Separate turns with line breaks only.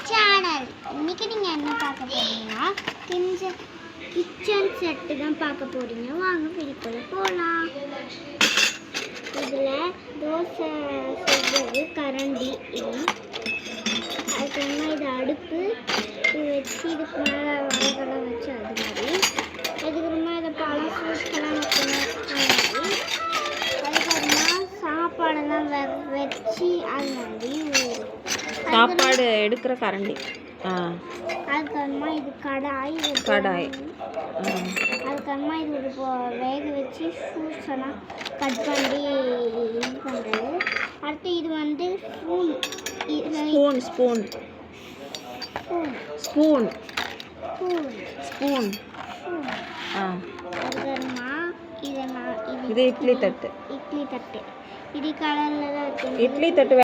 Channel. இன்னைக்கு நீங்கள் என்ன பார்க்க போறீங்கன்னா கிச்சன் செட்டு தான் பார்க்க போறீங்க. வாங்க வீடியோக்குள்ள போகலாம். இதில் தோசை செய்வது கரண்டி இது. அதுக்கப்புறமா இது அடுப்பு இது வச்சு இதுக்கு மேலே வடைகளை வச்சு அது மாதிரி. அதுக்கப்புறமா இதை பழம் ஃப்ரூட்ஸ்லாம் வைக்கணும் அது மாதிரி. அதுக்கப்புறமா சாப்பாடெல்லாம் வச்சு அது மாதிரி
சாப்பாடு எடுக்கிற கரண்டி.
அதுக்கப்புறமா இது கடாய். அதுக்கப்புறமா இது வேக வச்சு ஃப்ரூட்ஸ் எல்லாம் கட் பண்ணி இது பண்ணுறது. அடுத்து இது வந்து ஸ்பூன். அதுக்கப்புறமா
இது இட்லி தட்டு.
இது கலரில் தான் இருக்குது.
இட்லி தட்டு